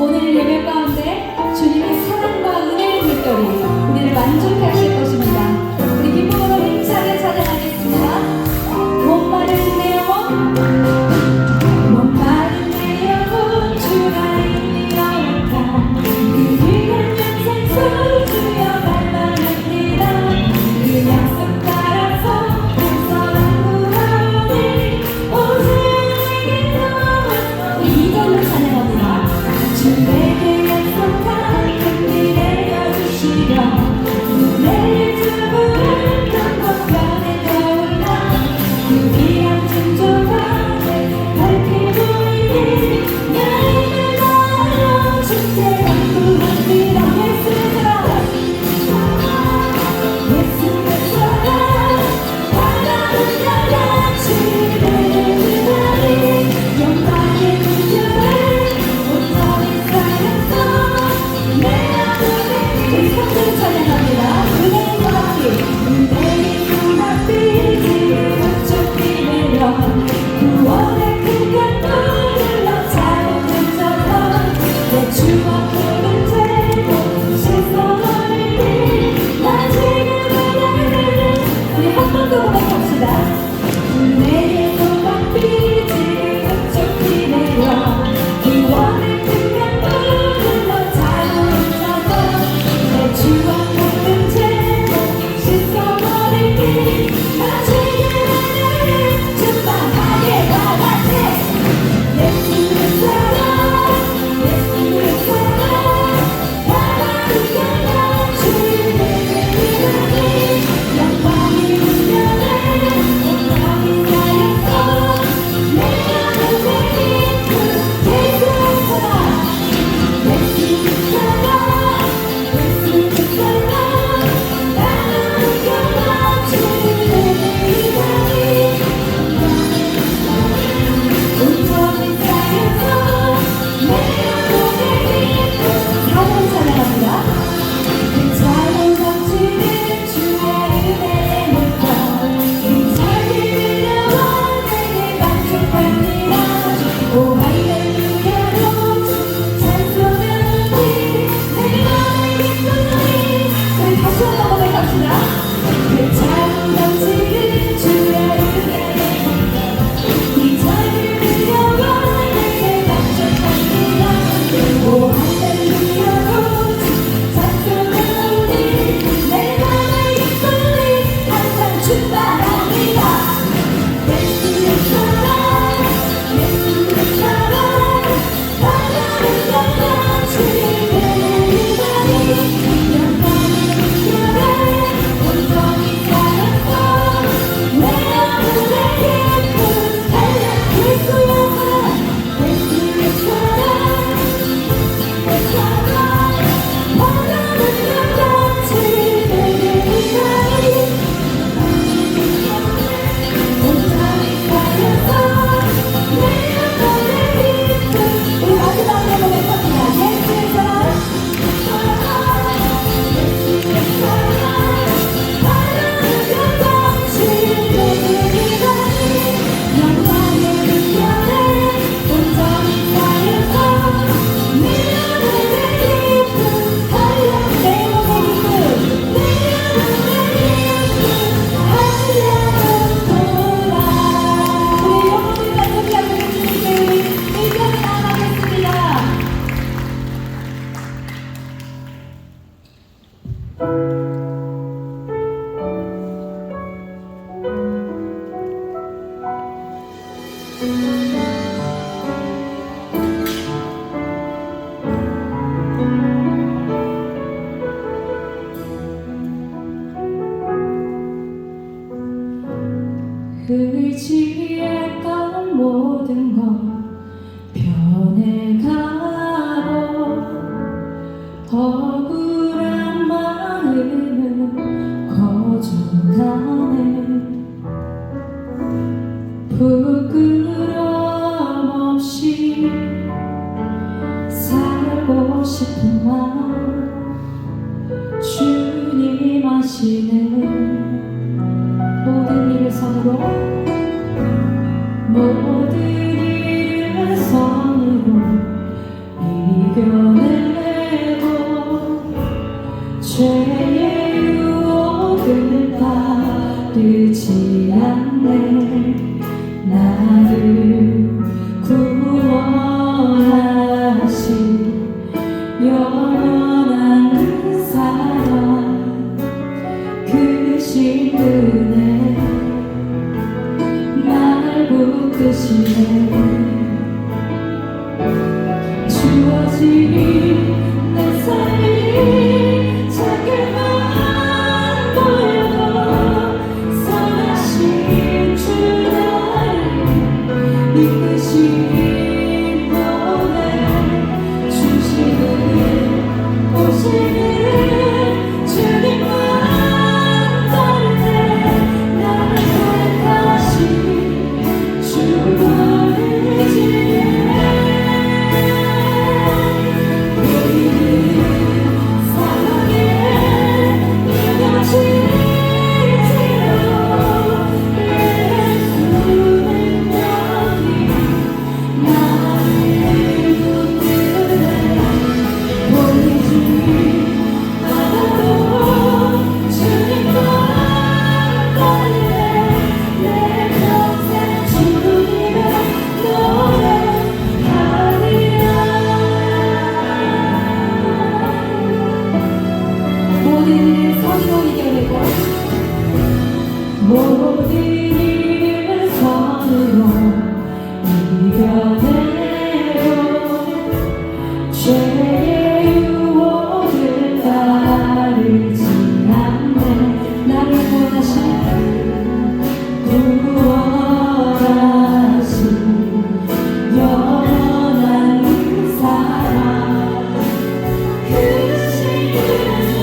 오늘 예배 가운데 주님의 사랑과 은혜의 물결이 우리를 만족해 하실 것입니다. 우리 기쁨으로 힘차게 찬양하겠습니다. 목마른 내 영혼, 목마른 내 영혼, 주가 인이어왔다. 그 길은 영생 주여 갈망합니다. 그 약속 따라서 동서는 구하오니 오직 내게 나와서 이걸로 찬양합니다. 주 내게 약속한 큰일 내려주시려 내 유튜브를 평범변에 떠올라 그 귀한 창조가 밝게 보이니 나에게 나아요 주께 감동합니다. 예수의 사랑 바다는 나같이 내리다니 영광의 문명을 온전히 쌓여서 내 안에 우리 성도를 찬양합니다. 은혜의 소망빛 지금 비 내려 구원의 큰 강물로 차오른 저런 내 추억 푸른 채로 씻어버리니 나 지금 은혜를 우리 한 번 더 고백합시다. 은혜의 소망빛 지금 비 내려 구원의 큰 강물로 차오른 저런 내 추억 푸른 채로 씻어버리니 나 지금 은혜를 충만하게 받았네. 예수의 사랑 예수의 사랑 바다를 향하시 내리다니 영광의 문명을 온전히 쌓여서 내 안에 깊은 예수의 사랑 예수의 사랑 예수의 사랑 나를 향하시 내리다니 온전히 쌓여서 내 안에 깊은 사랑 찬양합니다. 그 자유 넘치는 주의 은혜의 물결 그 자비를 나와 내게 만족합니다. 오 할렐루야로 찬송하니 내 맘에 기쁨이 우리 다시 한번 고백합시다. 그 자유 넘치는 주의 은혜의 물결 이 자비를 나와 내게 만족합니다. 오 할렐루야로 찬송하니 내 맘의 기쁨이 항상 충만합니다. 예수의 사랑 예수의 사랑 바다를 향하시 내리다니 영광의 물결에 온전히 쌓여서 내 안에 깊은 한량 예수의 사랑 예수의 사랑 내 사랑 바다를 향하시 내리다니 온전히 쌓여서 내 안에 깊은 우리 마지막으로 고백합니다. 예수의 사랑 예수의 사랑 바다를 향하시 내리다니 영광의 문명을 온전히 쌓여서 내 안에 깊은 한량 내 몸의 깊은 내 안에 깊은 한량은 도라. 우리 영혼을 만족하게 해주시길 우리 일편에 나아가겠습니다. 의지했던 모든 것 변해가고 억울한 마음은 거듭나네. 부끄럼 없이 살고 싶은 마음 주님 아시네. 모든 일을 선으로 모든 일을 선으로 이겨 내 삶이 작게만 보여도 선하신 주 나를 이끄시는 주시는 오시는 주님만 따르네 나를 택하신 주를 지내 우리는 사랑에 이겨질지라도 예수는 여기 나를 붙들네 보이지 않아도 주님만 따르네 내 평생 주님의 노래하리라 모든 일을 선으로 이겨내고 모든 일을 선으로 이겨내고 죄의 유혹을 나를 지나네 나를 구원하신 영원한 사랑 그 시간에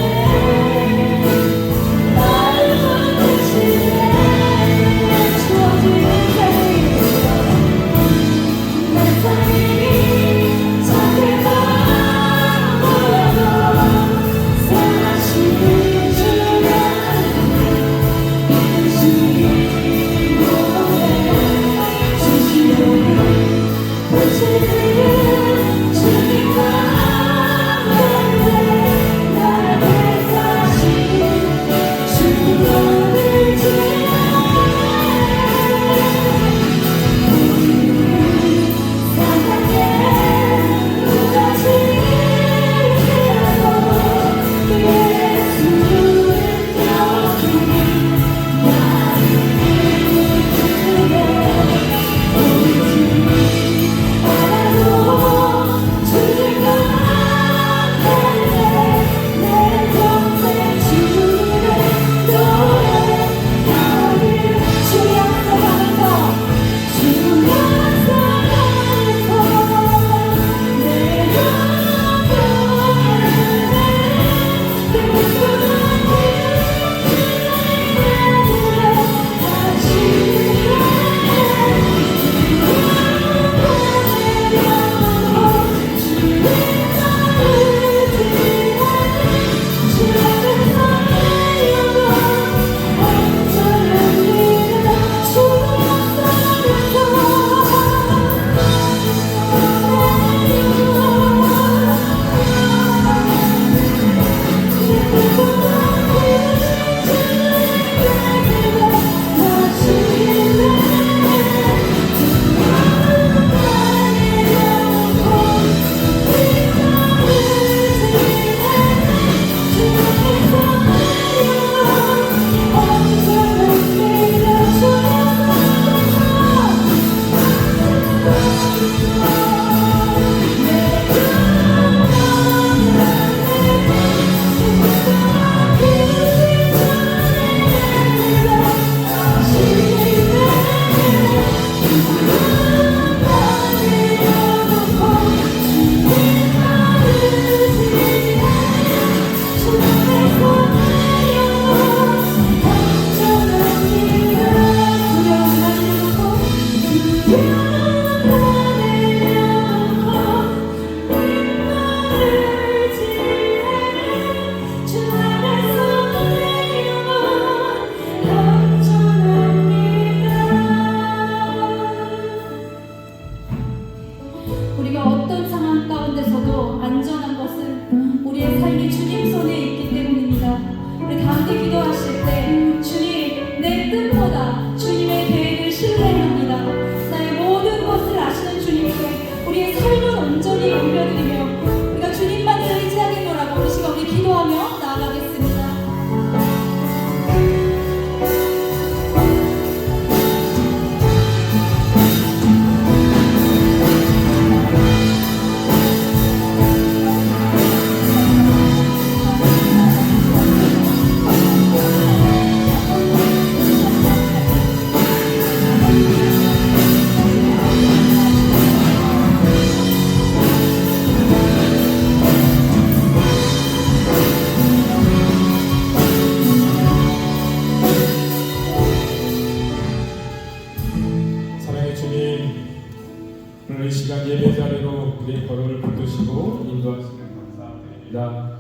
기도드립니다.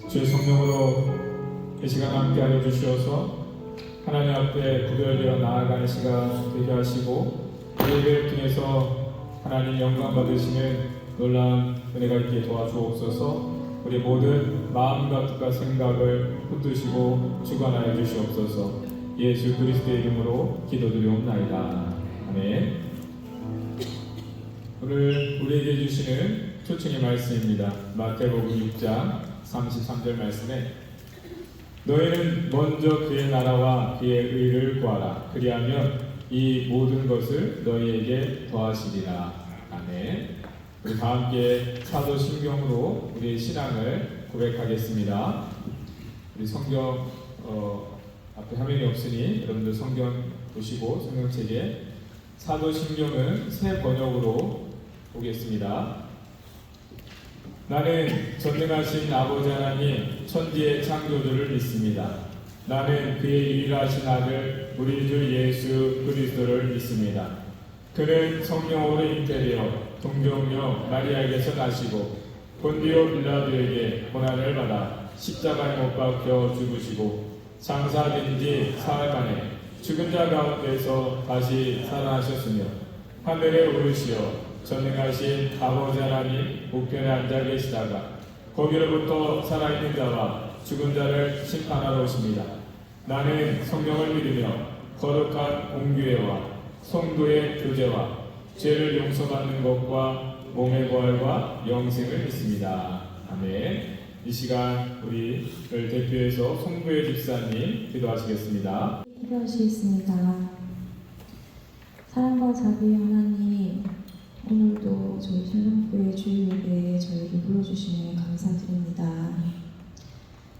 주의 성령으로 이 시간 함께하여 주시어서 하나님 앞에 구별되어 나아가는 시간 되게 하시고 우리 예배를 통해서 하나님 영광 받으시는 놀라운 은혜가 있게 도와주옵소서. 우리 모든 마음과 뜻과 생각을 붙드시고 주관하여 주시옵소서. 예수 그리스도의 이름으로 기도드리옵나이다. 아멘. 오늘 우리에게 주시는 초청의 말씀입니다. 마태복음 6장 33절 말씀에 너희는 먼저 그의 나라와 그의 의를 구하라. 그리하면 이 모든 것을 너희에게 더하시리라. 아멘. 우리 다 함께 사도신경으로 우리의 신앙을 고백하겠습니다. 우리 성경 앞에 화면이 없으니 여러분들 성경 보시고 성경책에 사도신경은 새 번역으로 보겠습니다. 나는 전능하신 아버지 하나님 천지의 창조주를 믿습니다. 나는 그의 유일하신 아들 우리 주 예수 그리스도를 믿습니다. 그는 성령으로 잉태되어 동정녀 마리아에게서 나시고 본디오 빌라도에게 고난을 받아 십자가에 못 박혀 죽으시고 장사된 지 사흘 만에 죽은 자 가운데서 다시 살아나셨으며 하늘에 오르시어 전능하신 아버지 하나님 우편에 앉아 계시다가 거기로부터 살아있는 자와 죽은 자를 심판하러 오십니다. 나는 성령을 믿으며 거룩한 공교회와 성도의 교제와 죄를 용서받는 것과 몸의 부활과 영생을 믿습니다. 아멘. 이 시간 우리를 대표해서 송부의 집사님 기도하시겠습니다. 기도하시겠습니다. 사랑과 자비의 하나님, 오늘도 저희 신랑교회 주일 예배에 저희를 불러주시니 감사드립니다.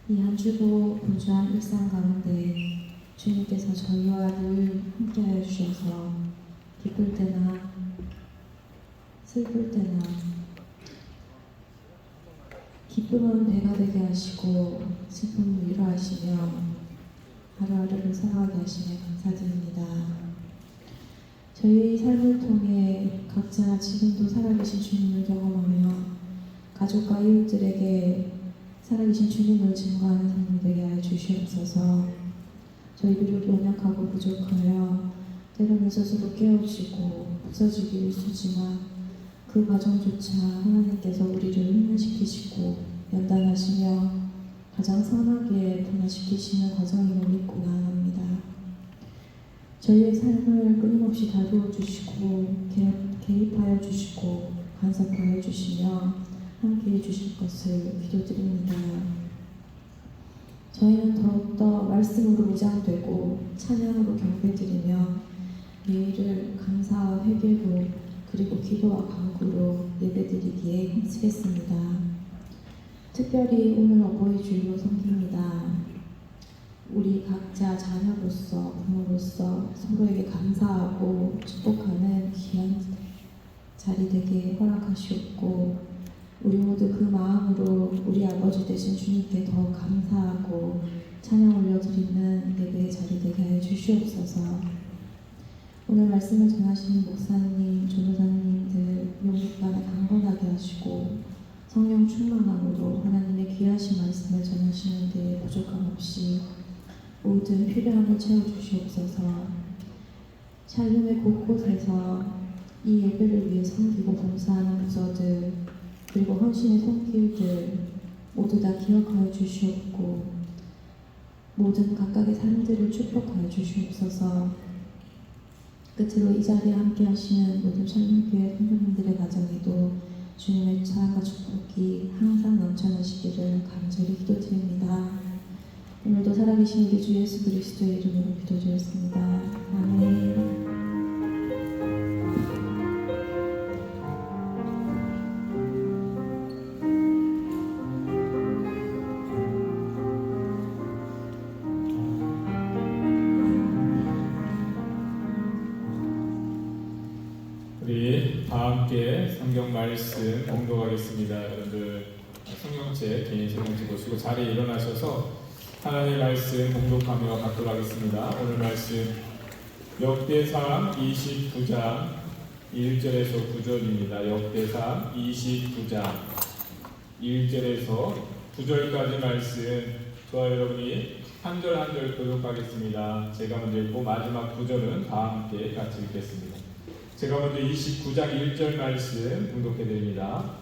이 한 주도 분주한 일상 가운데 주님께서 저희와 늘 함께하여 주셔서 기쁠 때나 슬플 때나 기쁨은 배가 되게 하시고 슬픔을 위로하시며 하루하루를 살아가게 하시며 감사드립니다. 저희의 삶을 통해 각자 지금도 살아계신 주님을 경험하며 가족과 이웃들에게 살아계신 주님을 증거하는 삶이 되게 하여 주시옵소서. 저희들을 연약하고 부족하여 때로는 스스로 깨우치고 부서지기를 쓰지만 그 과정조차 하나님께서 우리를 훈련시키시고 연단하시며 가장 선하게 변화시키시는 과정임을 믿고 나아갑니다. 저희의 삶을 끊임없이 다루어 주시고 개입하여 주시고 간섭하여 주시며 함께해 주실 것을 기도드립니다. 저희는 더욱더 말씀으로 무장되고 찬양으로 경배드리며 매일을 감사와 회개로 그리고 기도와 간구로 예배드리기에 힘쓰겠습니다. 특별히 오늘 어버이 주일로 섬깁니다. 우리 각자 자녀로서 부모로서 서로에게 감사하고 축복하는 귀한 자리 되게 허락하시옵고 우리 모두 그 마음으로 우리 아버지 되신 주님께 더 감사하고 찬양 올려드리는 예배의 자리 되게 하여 주시옵소서. 오늘 말씀을 전하시는 목사님, 전도사님들 용기간에 강건하게 하시고 성령 충만함으로 하나님의 귀하신 말씀을 전하시는 데 부족함 없이 모든 필요함을 채워주시옵소서. 삶의 곳곳에서 이 예배를 위해 섬기고 봉사하는 부서들 그리고 헌신의 손길들 모두 다 기억하여 주시옵고 모든 각각의 삶들을 축복하여 주시옵소서. 끝으로 이 자리에 함께 하시는 모든 찬송교회 성도님들의 가정에도 주님의 사랑과 축복이 항상 넘쳐나시기를 간절히 기도드립니다. 오늘도 살아계신 우리 주 예수 그리스도의 이름으로 기도드렸습니다. 아멘. 우리 다 함께 성경 말씀 공독하겠습니다. 여러분들 성경책 개인 성경책 보시고 자리에 일어나셔서 하나님의 말씀 공독하며 갖도록 하겠습니다. 오늘 말씀 역대상 29장 1절에서 9절입니다. 역대상 29장 1절에서 9절까지 말씀 저와 여러분이 한 절 한 절 교독하겠습니다. 제가 먼저 읽고 마지막 9절은 다 함께 같이 읽겠습니다. 제가 먼저 29장 1절 말씀 봉독해 드립니다.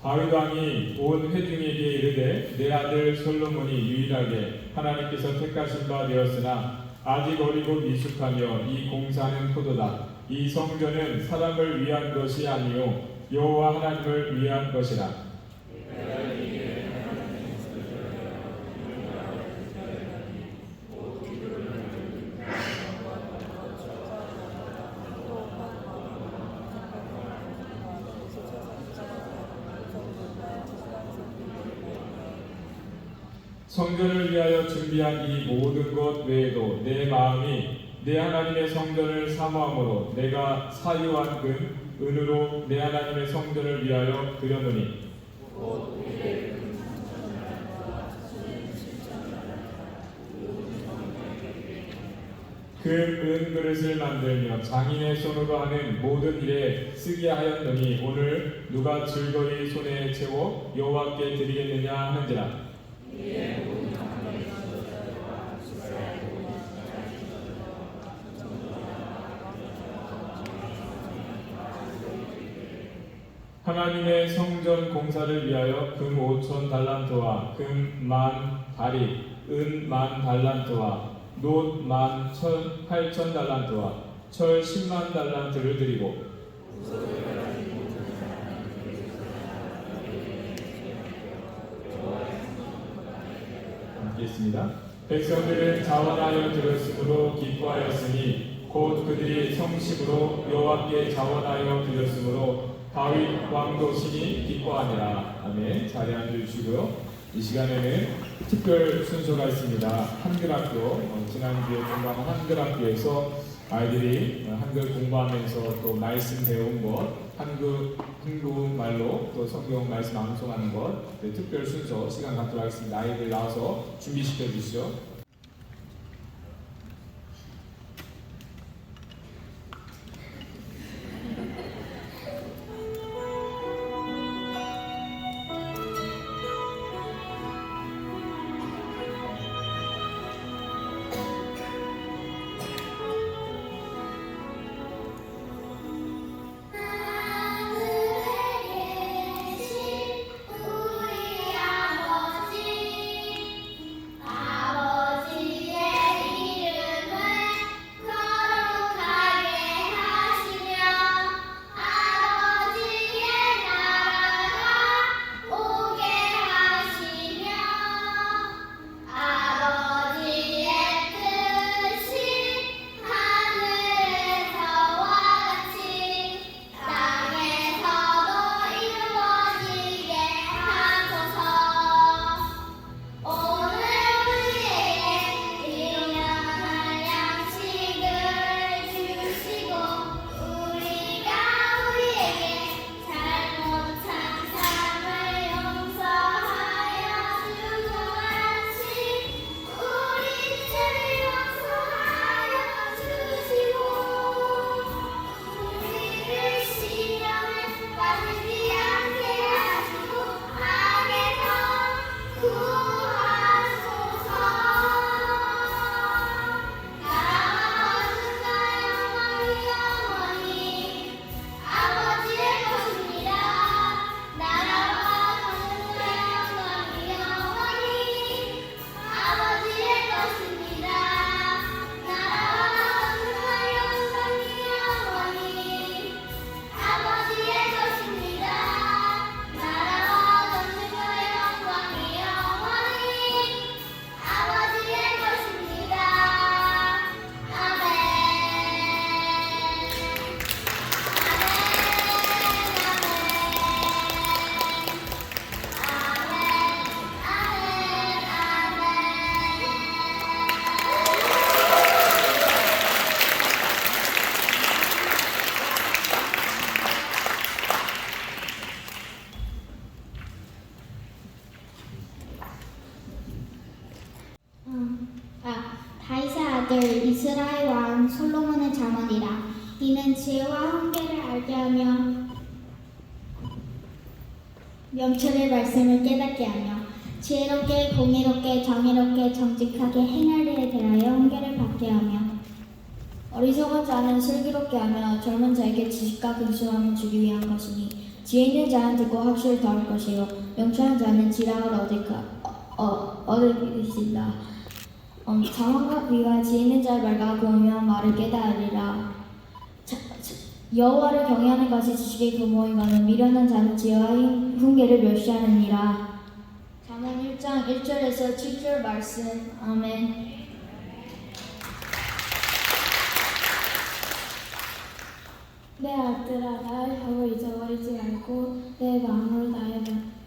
다윗 왕이 온 회중에게 이르되 내 아들 솔로몬이 유일하게 하나님께서 택하신 바 되었으나 아직 어리고 미숙하며 이 공사는 포도다. 이 성전은 사람을 위한 것이 아니요 여호와 하나님을 위한 것이라. 성전을 위하여 준비한 이 모든 것 외에도 내 마음이 내 하나님의 성전을 사모함으로 내가 사유한 금 은으로 내 하나님의 성전을 위하여 드려노니 그 은 그릇을 만들며 장인의 손으로 하는 모든 일에 쓰게 하였더니 오늘 누가 즐거이 손에 채워 여호와께 드리겠느냐 하는지라. 하나님의 성전 공사를 위하여 금 5천 달란트와 금 10,000다리, 은 10,000달란트와 놋 18,000 달란트와 철 10만 달란트를 드리고 읽겠습니다. 백성들은 자원하여 드렸으므로 기뻐하였으니 곧 그들이 성심으로 여호와께 자원하여 드렸으므로 다윗 왕도 신이 기뻐하니라. 아멘. 자리에 앉으시고요. 이 시간에는 특별 순서가 있습니다. 한글학교, 지난주에 공부한 한글학교에서 아이들이 한글 공부하면서 또 말씀 배운 것, 한국말로 또 성경 말씀 암송하는 것, 특별 순서 시간 갖도록 하겠습니다. 아이들 나와서 준비시켜 주시죠. 다윗의 아들 이스라엘 왕 솔로몬의 자문이라. 이는 지혜와 훈계를 알게 하며 명철의 말씀을 깨닫게 하며 지혜롭게 공의롭게 정의롭게 정직하게 행할 일에 대하여 훈계를 받게 하며 어리석은 자는 슬기롭게 하며 젊은 자에게 지식과 근심함을 주기 위한 것이니 지혜 있는 자는 듣고 학식을 더할 것이요 명철한 자는 지략을 얻을 것이다. 자만과 비가 지혜 있는 자의 말과 고우면 말을 깨달으리라. 여호와를 경외하는 것이 지식의 근본이거늘 미련한 자는 지혜와 훈계를 멸시하느니라. 잠언 1장 1절에서 7절 말씀. 아멘. 내 아들아 나의 법을 잊어버리지 말고 내 마음으로 나의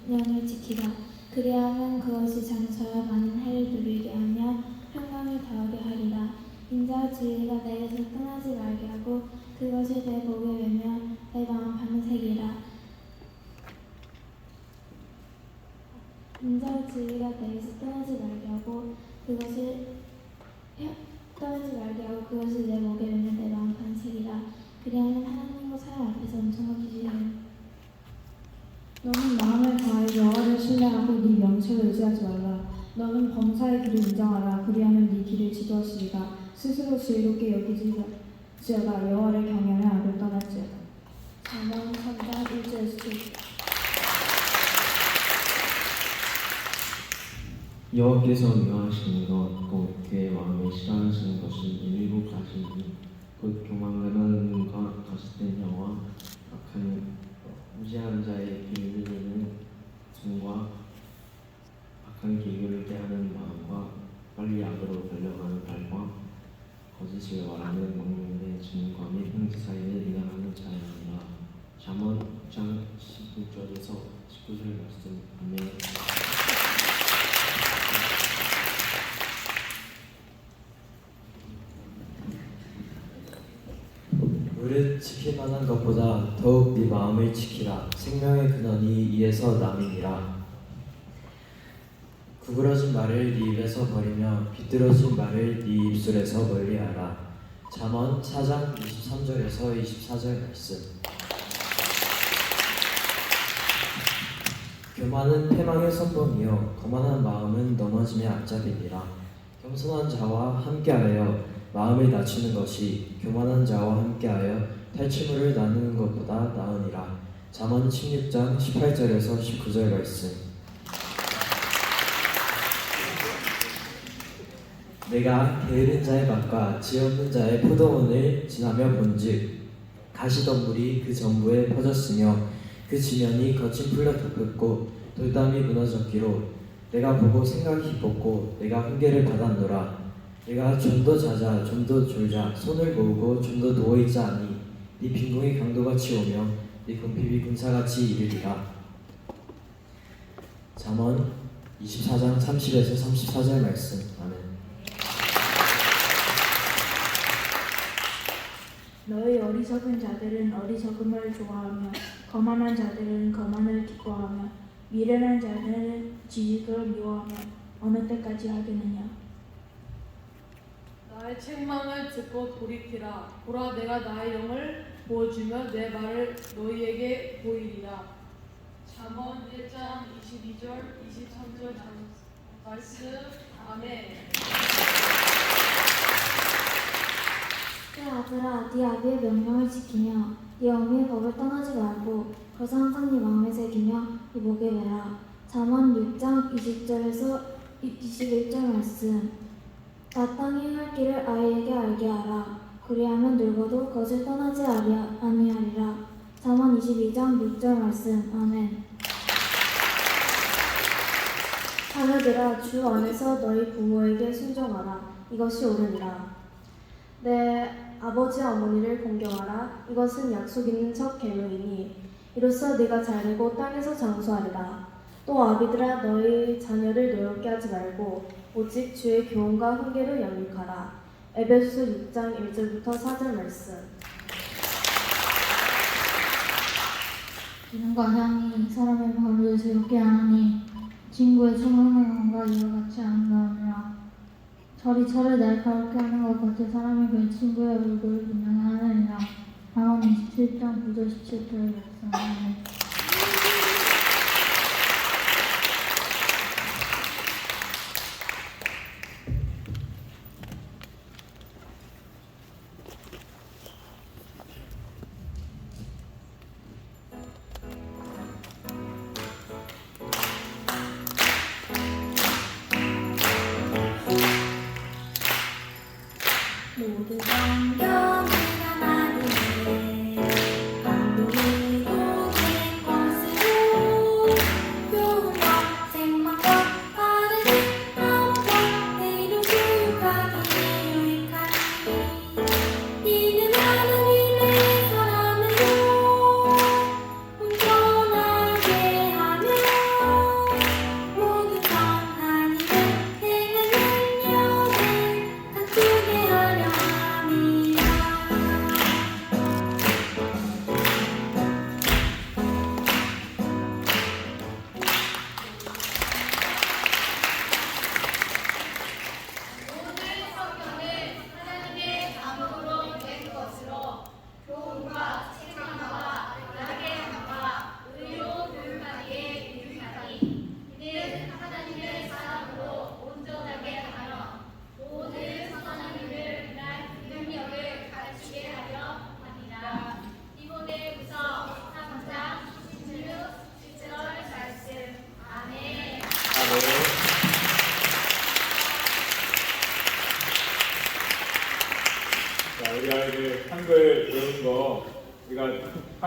명령을 지키라. 그리하면 그것이 장서야 많은 해를 누리게 하며 평강을 더하게 하리라. 인자와 지혜가 내게서 떠나지 말게 하고 그것이 내 목에 매면 내 마음 반석이라. 인자와 지혜가 내게서 떠나지 말게 하고 그것이 내 목에 매면 내 마음 반석이라. 그리하면 하나님과 사람 앞에서 엄청나게 해요. 너는 마음을 다해 여호와를 신뢰하고 네 명철을 의지하지 말라. 너는 범사의 길을 인정하라. 그리하면 네 길을 지도하시리라. 스스로 지혜롭게 여기지어다. 여호와를 경외하며 악을 떠날지어다. 잠언 3장 1절에서 7절. 여호와께서 미워하시는 것, 곧 그의 마음에 싫어하시는 것이 일곱 가지니 곧 교만하는 눈과 거짓된 혀와 악한 무지한 자의 길들이는 손과 악한 길을 깨하는 마음과 빨리 악으로 달려가는 발과 거짓을 말하는 망령의 증과 및 형제 사이를 인하하는 자이니라. 잠언 6장 16절에서 19절 말씀. 아멘. 무릇 지킬 만한 것보다 더욱 네 마음을 지키라. 생명의 근원이 이에서 남이니라. 구부러진 말을 네 입에서 버리며 비뚤어진 말을 네 입술에서 멀리하라. 잠언 4장 23절에서 24절 말씀. 교만은 패망의 선봉이요 거만한 마음은 넘어짐의 앞잡이니라. 겸손한 자와 함께하여 마음을 낮추는 것이 교만한 자와 함께하여 탈취물을 나누는 것보다 나으니라. 잠언 16장 18절에서 19절 말씀. 내가 게으른 자의 밭과 지 없는 자의 포도원을 지나며 본즉 가시덤불이 그 전부에 퍼졌으며 그 지면이 거친 풀로 덮였고 돌담이 무너졌기로 내가 보고 생각이 깊었고 내가 훈계를 받았노라. 내가 좀 더 자자 좀 더 졸자 손을 모으고 좀 더 누워있자 하니 네 빈궁이 강도같이 오며 네 궁핍이 군사같이 이르리라. 잠언 24장 30에서 34절 말씀. 아멘. 너희 어리석은 자들은 어리석음을 좋아하며 거만한 자들은 거만을 기뻐하며 미련한 자들은 지식을 미워하며 어느 때까지 하겠느냐. 나의 책망을 듣고 돌이키라. 보라, 내가 나의 영을 보여주며 내 말을 너희에게 보이리라. 잠언 1장 22절 23절 말씀. 아멘. 내 아들아, 네 아비의 명령을 지키며 네 어미의 법을 떠나지 말고 그것을 항상 네 마음에 새기며 네 목에 매라. 잠언 6장 20절에서 21절 말씀. 나 땅에 행할 길을 아이에게 알게 하라. 그리하면 늙어도 그것을 떠나지 아니하리라. 잠언 22장 6절 말씀. 아멘. 자녀들아, 주 안에서 너희 부모에게 순종하라. 이것이 옳으니라. 내 아버지와 어머니를 공경하라. 이것은 약속 있는 첫 계명이니 이로써 네가 잘되고 땅에서 장수하리라. 또 아비들아, 너희 자녀를 노엽게 하지 말고 오직 주의 교훈과 훈계를 양육하라. 에베소서 6장 1절부터 4절 말씀. 기름과 향이 사람의 마음을 즐겁게 하나니 친구의 청혼의 영과 이와 같이 아름다우니라. 절이 철을 날카롭게 하는 것 같이 사람이 그 친구의 얼굴을 분명하느니라. 잠언 27장 9절 17절 말씀.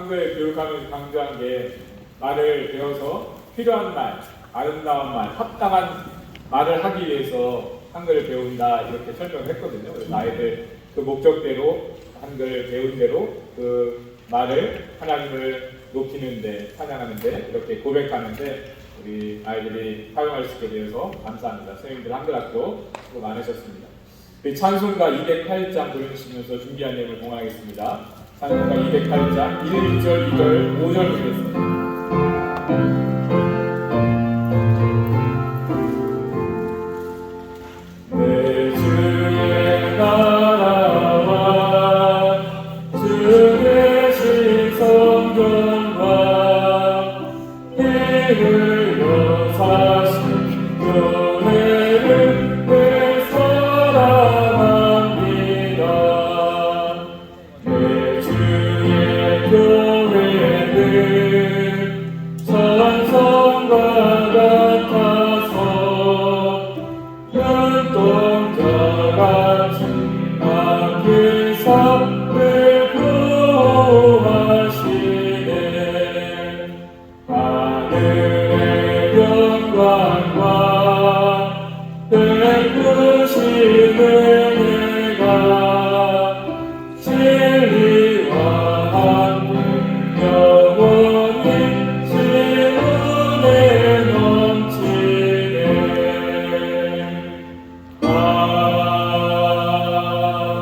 한글 교육하면서 강조한 게 말을 배워서 필요한 말, 아름다운 말, 합당한 말을 하기 위해서 한글을 배운다 이렇게 설명을 했거든요. 그래서 아이들 그 목적대로 한글 배운 대로 그 말을 하나님을 높이는데 찬양하는데 이렇게 고백하는데 우리 아이들이 사용할 수 있게 되어서 감사합니다. 선생님들 한글학교 수고 많으셨습니다. 찬송가 208장 부르시면서 준비한 내용을 공헌하겠습니다. 찬송가 208장 1절, 2절, 5절 부르겠습니다. 내 주의 나라와 주 대신 성전과 이르러 사신 교회를 내 사랑합니다. 내 주의 교회는 천성과 같아서 눈동자같이 막히 삶을 구하시네. 하늘의 영광과 베푸시는 은혜가 진리와 함께 영원히 시온에 넘치네.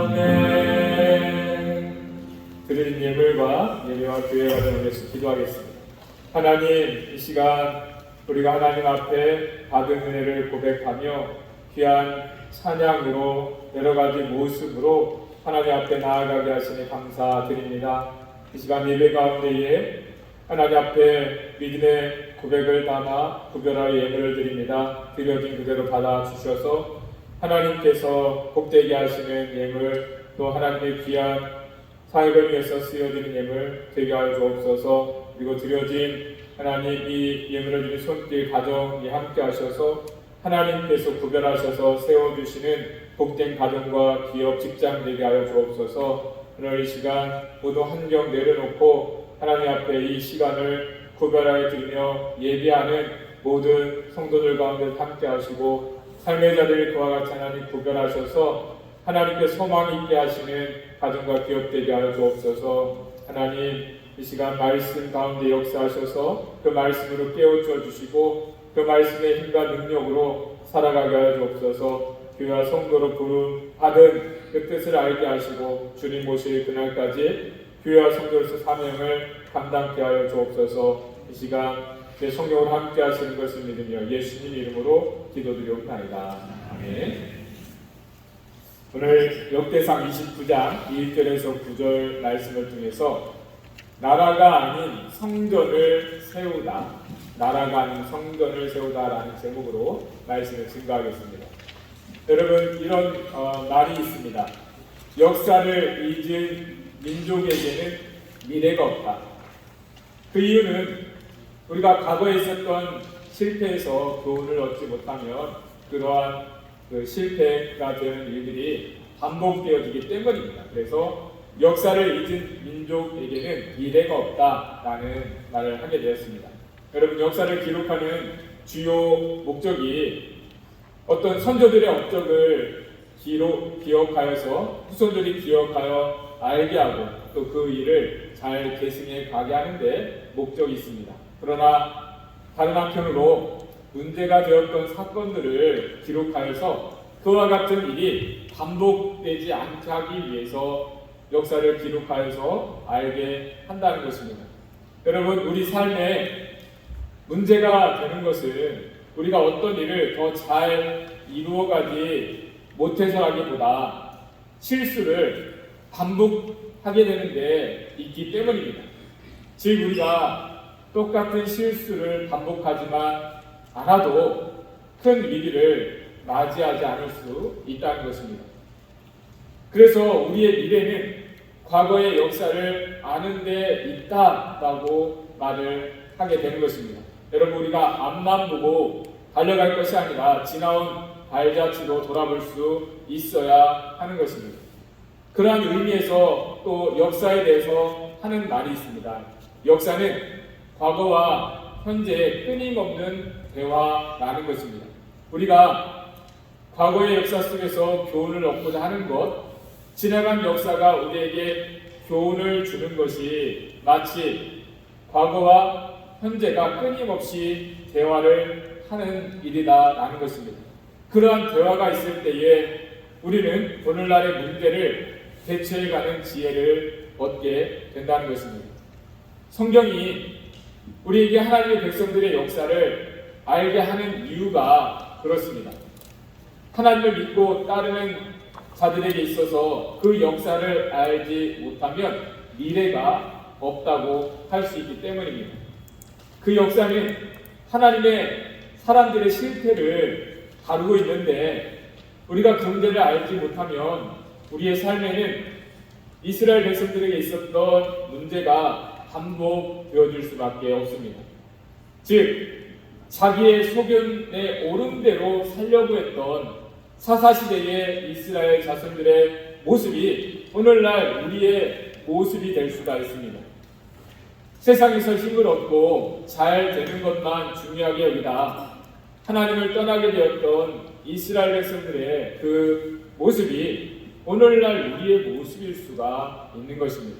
아멘. 드린 예물과 예배와 교회 과정을 위해서 기도하겠습니다. 하나님, 이 시간 우리가 하나님 앞에 받은 은혜를 고백하며 귀한 찬양으로 여러 가지 모습으로 하나님 앞에 나아가게 하시니 감사드립니다. 이 시간 예배 가운데에 하나님 앞에 믿음의 고백을 담아 구별하여 예물을 드립니다. 드려진 그대로 받아주셔서 하나님께서 복되게 하시는 예물, 또 하나님의 귀한 사역을 위해서 쓰여지는 예물 되게 하여 주옵소서. 그리고 드려진 하나님 이 예물을 드린 손길 가정이 함께 하셔서 하나님께서 구별하셔서 세워주시는 복된 가정과 기업, 직장 되게 하여 주옵소서. 오늘 이 시간 모두 환경 내려놓고 하나님 앞에 이 시간을 구별하여 드리며 예비하는 모든 성도들 가운데 함께 하시고 삶의 자들을 그와 같이 하나님 구별하셔서 하나님께 소망 있게 하시는 가정과 기업 되게 하여 주옵소서. 하나님 이 시간 말씀 가운데 역사하셔서 그 말씀으로 깨우쳐 주시고 그 말씀의 힘과 능력으로 살아가게 하여 주옵소서. 교회와 성도로 부름 받은 그 뜻을 알게 하시고 주님 모실 그날까지 교회와 성도로서 사명을 감당케 하여 주옵소서. 이 시간 내 성령으로 함께 하시는 것을 믿으며 예수님 이름으로 기도드리옵나이다. 아멘. 오늘 역대상 29장 1절에서 9절 말씀을 통해서 나라가 아닌 성전을 세우다, 나라가 아닌 성전을 세우다라는 제목으로 말씀을 증거하겠습니다. 여러분, 이런 말이 있습니다. 역사를 잊은 민족에게는 미래가 없다. 그 이유는 우리가 과거에 있었던 실패에서 교훈을 얻지 못하면 그러한 그 실패가 되는 일들이 반복되어지기 때문입니다. 그래서 역사를 잊은 민족에게는 미래가 없다라는 말을 하게 되었습니다. 여러분, 역사를 기록하는 주요 목적이 어떤 선조들의 업적을 기억하여서 후손들이 기억하여 알게 하고 또 그 일을 잘 계승해 가게 하는데 목적이 있습니다. 그러나 다른 한편으로 문제가 되었던 사건들을 기록하여서 그와 같은 일이 반복되지 않게 하기 위해서 역사를 기록하여서 알게 한다는 것입니다. 여러분, 우리 삶에 문제가 되는 것은 우리가 어떤 일을 더 잘 이루어가지 못해서라기보다 실수를 반복하게 되는 데 있기 때문입니다. 즉, 우리가 똑같은 실수를 반복하지만 않아도 큰 위기를 맞이하지 않을 수 있다는 것입니다. 그래서 우리의 미래는 과거의 역사를 아는 데 있다라고 말을 하게 되는 것입니다. 여러분, 우리가 앞만 보고 달려갈 것이 아니라 지나온 발자취도 돌아볼 수 있어야 하는 것입니다. 그러한 의미에서 또 역사에 대해서 하는 말이 있습니다. 역사는 과거와 현재의 끊임없는 대화라는 것입니다. 우리가 과거의 역사 속에서 교훈을 얻고자 하는 것, 지나간 역사가 우리에게 교훈을 주는 것이 마치 과거와 현재가 끊임없이 대화를 하는 일이다라는 것입니다. 그러한 대화가 있을 때에 우리는 오늘날의 문제를 대처해가는 지혜를 얻게 된다는 것입니다. 성경이 우리에게 하나님의 백성들의 역사를 알게 하는 이유가 그렇습니다. 하나님을 믿고 따르는 자들에게 있어서 그 역사를 알지 못하면 미래가 없다고 할 수 있기 때문입니다. 그 역사는 하나님의 사람들의 실패를 다루고 있는데 우리가 그 문제를 알지 못하면 우리의 삶에는 이스라엘 백성들에게 있었던 문제가 반복되어질 수밖에 없습니다. 즉 자기의 소견에 옳은 대로 살려고 했던 사사시대의 이스라엘 자손들의 모습이 오늘날 우리의 모습이 될 수가 있습니다. 세상에서 힘을 얻고 잘 되는 것만 중요하게 여기다 하나님을 떠나게 되었던 이스라엘 백성들의 그 모습이 오늘날 우리의 모습일 수가 있는 것입니다.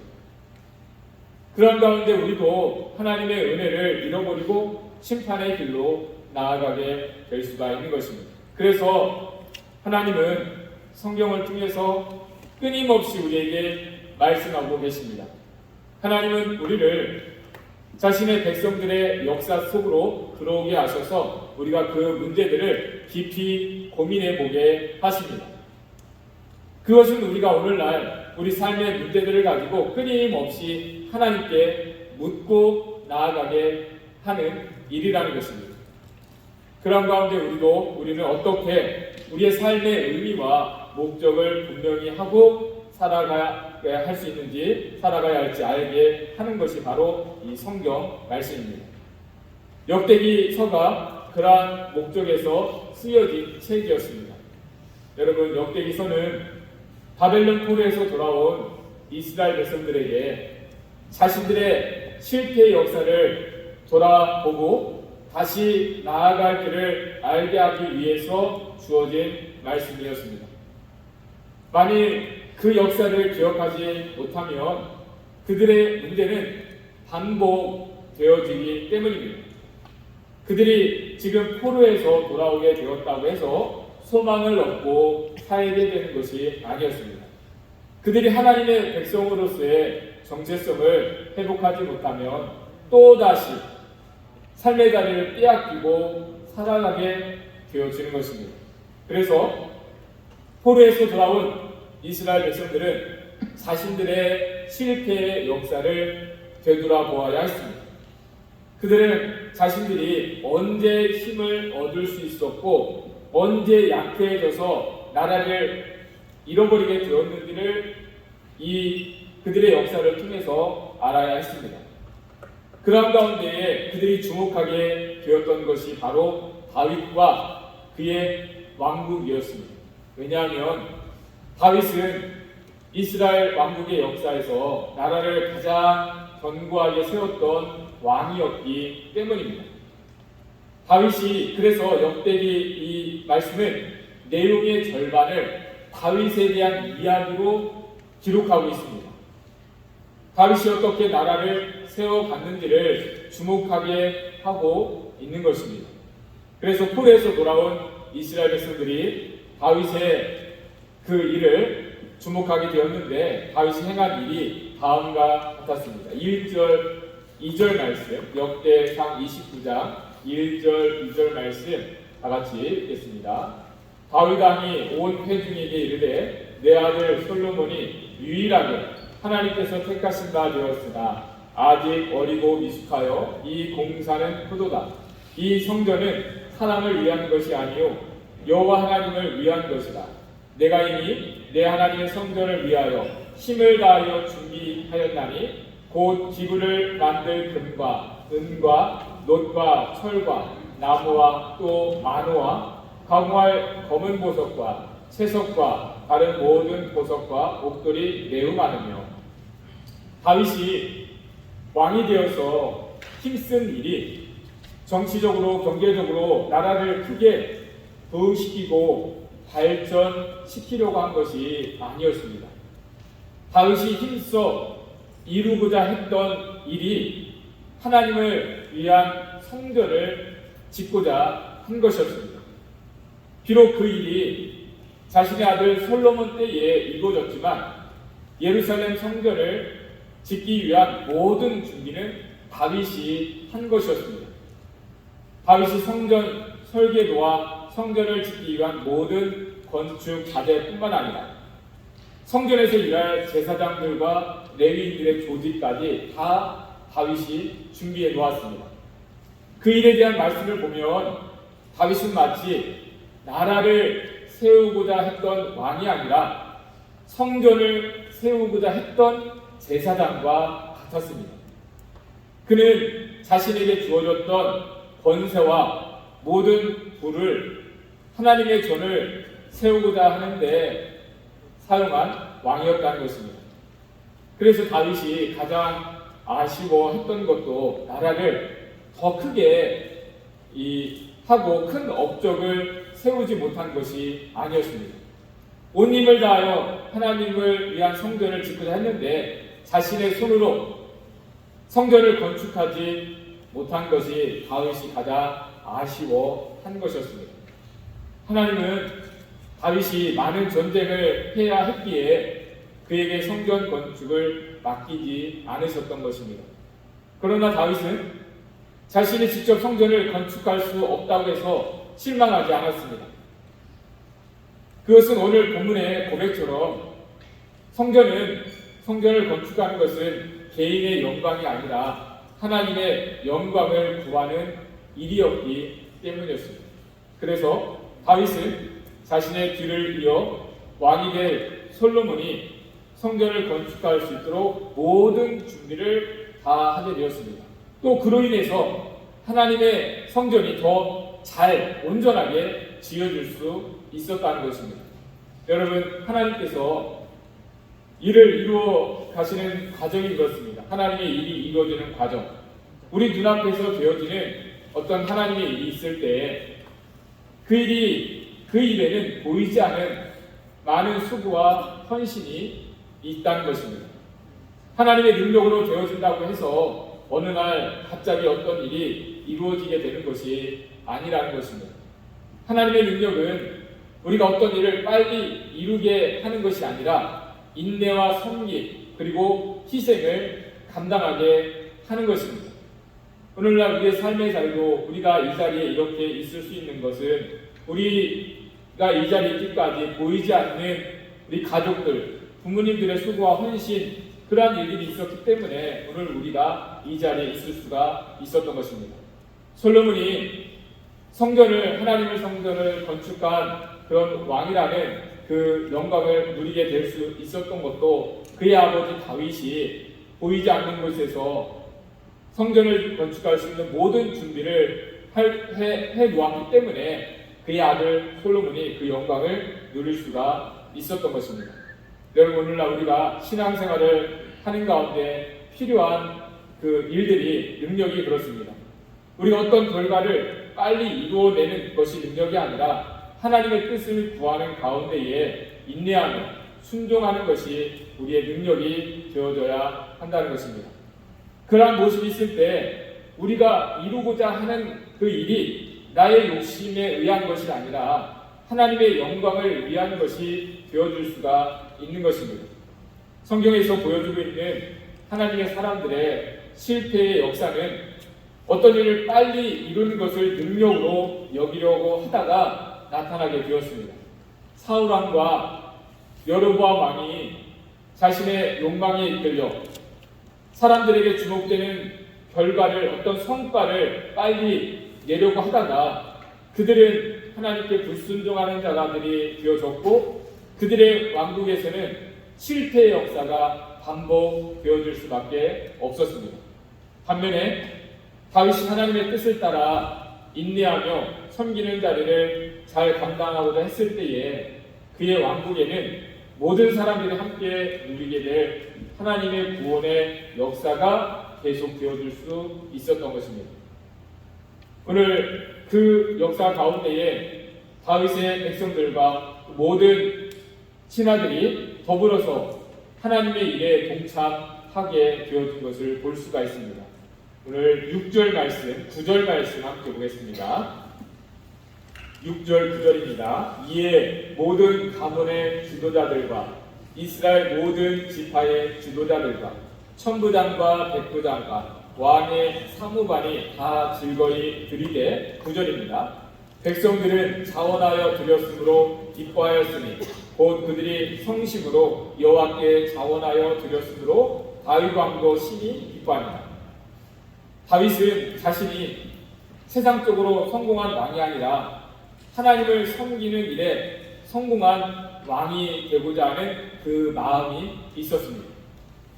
그런 가운데 우리도 하나님의 은혜를 잃어버리고 심판의 길로 나아가게 될 수가 있는 것입니다. 그래서 하나님은 성경을 통해서 끊임없이 우리에게 말씀하고 계십니다. 하나님은 우리를 자신의 백성들의 역사 속으로 들어오게 하셔서 우리가 그 문제들을 깊이 고민해 보게 하십니다. 그것은 우리가 오늘날 우리 삶의 문제들을 가지고 끊임없이 하나님께 묻고 나아가게 하는 일이라는 것입니다. 그런 가운데 우리는 어떻게 우리의 삶의 의미와 목적을 분명히 하고 살아가야 할 수 있는지, 살아가야 할지 알게 하는 것이 바로 이 성경 말씀입니다. 역대기서가 그러한 목적에서 쓰여진 책이었습니다. 여러분, 역대기서는 바벨론 포로에서 돌아온 이스라엘 백성들에게 자신들의 실패의 역사를 돌아보고 다시 나아갈 길을 알게 하기 위해서 주어진 말씀이었습니다. 만일 그 역사를 기억하지 못하면 그들의 문제는 반복되어지기 때문입니다. 그들이 지금 포로에서 돌아오게 되었다고 해서 소망을 얻고 살게 되는 것이 아니었습니다. 그들이 하나님의 백성으로서의 정체성을 회복하지 못하면 또다시 삶의 자리를 빼앗기고 살아가게 되어지는 것입니다. 그래서 포로에서 돌아온 이스라엘 백성들은 자신들의 실패의 역사를 되돌아보아야 했습니다. 그들은 자신들이 언제 힘을 얻을 수 있었고 언제 약해져서 나라를 잃어버리게 되었는지를 그들의 역사를 통해서 알아야 했습니다. 그런 가운데에 그들이 주목하게 되었던 것이 바로 다윗과 그의 왕국이었습니다. 왜냐하면 다윗은 이스라엘 왕국의 역사에서 나라를 가장 견고하게 세웠던 왕이었기 때문입니다. 다윗이 그래서 역대기 이 말씀은 내용의 절반을 다윗에 대한 이야기로 기록하고 있습니다. 다윗이 어떻게 나라를 세워갔는지를 주목하게 하고 있는 것입니다. 그래서 포로에서 돌아온 이스라엘 백성들이 다윗의 그 일을 주목하게 되었는데 다윗이 행한 일이 다음과 같았습니다. 1절, 2절 말씀, 역대상 29장 1절, 2절 말씀 다 같이 읽겠습니다. 다윗 왕이 온 회중에게 이르되 내 아들 솔로몬이 유일하게 하나님께서 택하신 바 되었으나 아직 어리고 미숙하여 이 공사는 포도다. 이 성전은 사람을 위한 것이 아니요 여호와 하나님을 위한 것이다. 내가 이미 내 하나님의 성전을 위하여 힘을 다하여 준비하였나니 곧 기구를 만들 금과 은과 놋과 철과 나무와 또 만호와 강화할 검은 보석과 채석과 다른 모든 보석과 옥돌이 매우 많으며 다윗이 왕이 되어서 힘쓴 일이 정치적으로 경제적으로 나라를 크게 부흥시키고 발전시키려고 한 것이 아니었습니다. 다윗이 힘써 이루고자 했던 일이 하나님을 위한 성전을 짓고자 한 것이었습니다. 비록 그 일이 자신의 아들 솔로몬 때에 이루어졌지만 예루살렘 성전을 짓기 위한 모든 준비는 다윗이 한 것이었습니다. 다윗이 성전 설계도와 성전을 짓기 위한 모든 건축 자재뿐만 아니라 성전에서 일할 제사장들과 레위인들의 조직까지 다 다윗이 준비해 놓았습니다. 그 일에 대한 말씀을 보면 다윗은 마치 나라를 세우고자 했던 왕이 아니라 성전을 세우고자 했던 제사장과 같았습니다. 그는 자신에게 주어졌던 권세와 모든 부를 하나님의 전을 세우고자 하는데 사용한 왕이었다는 것입니다. 그래서 다윗이 가장 아쉬워했던 것도 나라를 더 크게 하고 큰 업적을 세우지 못한 것이 아니었습니다. 온 힘을 다하여 하나님을 위한 성전을 짓고자 했는데 자신의 손으로 성전을 건축하지 못한 것이 다윗이 가장 아쉬워한 것이었습니다. 하나님은 다윗이 많은 전쟁을 해야 했기에 그에게 성전 건축을 맡기지 않으셨던 것입니다. 그러나 다윗은 자신이 직접 성전을 건축할 수 없다고 해서 실망하지 않았습니다. 그것은 오늘 본문의 고백처럼 성전을 건축하는 것은 개인의 영광이 아니라 하나님의 영광을 구하는 일이었기 때문이었습니다. 그래서 다윗은 자신의 뒤를 이어 왕이 될 솔로몬이 성전을 건축할 수 있도록 모든 준비를 다 하게 되었습니다. 또 그로 인해서 하나님의 성전이 더 잘 온전하게 지어질 수 있었다는 것입니다. 여러분, 하나님께서 일을 이루어 가시는 과정이 그렇습니다. 하나님의 일이 이루어지는 과정. 우리 눈앞에서 되어지는 어떤 하나님의 일이 있을 때 그 일에는 보이지 않은 많은 수고와 헌신이 있다는 것입니다. 하나님의 능력으로 되어진다고 해서 어느 날 갑자기 어떤 일이 이루어지게 되는 것이 아니라는 것입니다. 하나님의 능력은 우리가 어떤 일을 빨리 이루게 하는 것이 아니라 인내와 섬김 그리고 희생을 감당하게 하는 것입니다. 오늘날 우리의 삶의 자리로 우리가 이 자리에 이렇게 있을 수 있는 것은 우리가 이 자리에 있기까지 보이지 않는 우리 가족들, 부모님들의 수고와 헌신 그러한 일들이 있었기 때문에 오늘 우리가 이 자리에 있을 수가 있었던 것입니다. 솔로몬이 하나님의 성전을 건축한 그런 왕이라는 그 영광을 누리게 될 수 있었던 것도 그의 아버지 다윗이 보이지 않는 곳에서 성전을 건축할 수 있는 모든 준비를 해 놓았기 때문에 그의 아들 솔로몬이 그 영광을 누릴 수가 있었던 것입니다. 여러분, 오늘날 우리가 신앙생활을 하는 가운데 필요한 그 일들이 능력이 그렇습니다. 우리가 어떤 결과를 빨리 이루어내는 것이 능력이 아니라 하나님의 뜻을 구하는 가운데에 인내하며 순종하는 것이 우리의 능력이 되어져야 한다는 것입니다. 그러한 모습이 있을 때 우리가 이루고자 하는 그 일이 나의 욕심에 의한 것이 아니라 하나님의 영광을 위한 것이 되어줄 수가 있는 것입니다. 성경에서 보여주고 있는 하나님의 사람들의 실패의 역사는 어떤 일을 빨리 이루는 것을 능력으로 여기려고 하다가 나타나게 되었습니다. 사울왕과 여로보암 왕이 자신의 욕망에 이끌려 사람들에게 주목되는 결과를 어떤 성과를 빨리 내려고 하다가 그들은 하나님께 불순종하는 자가들이 되어졌고 그들의 왕국에서는 실패의 역사가 반복되어질 수밖에 없었습니다. 반면에 다윗이 하나님의 뜻을 따라 인내하며 섬기는 자리를 잘 감당하고자 했을 때에 그의 왕국에는 모든 사람들이 함께 누리게 될 하나님의 구원의 역사가 계속 되어줄 수 있었던 것입니다. 오늘 그 역사 가운데에 다윗의 백성들과 모든 신하들이 더불어서 하나님의 일에 동참하게 되어진 것을 볼 수가 있습니다. 오늘 6절 말씀, 9절 말씀 함께 보겠습니다. 6절, 9절입니다. 이에 모든 가문의 지도자들과 이스라엘 모든 지파의 지도자들과 천부장과 백부장과 왕의 사무관이 다 즐거이 드리되 9절입니다. 백성들은 자원하여 드렸으므로 기뻐하였으니 곧 그들이 성심으로 여호와께 자원하여 드렸으므로 다윗 왕도 심히 기뻐합니다. 다윗은 자신이 세상적으로 성공한 왕이 아니라 하나님을 섬기는 일에 성공한 왕이 되고자 하는 그 마음이 있었습니다.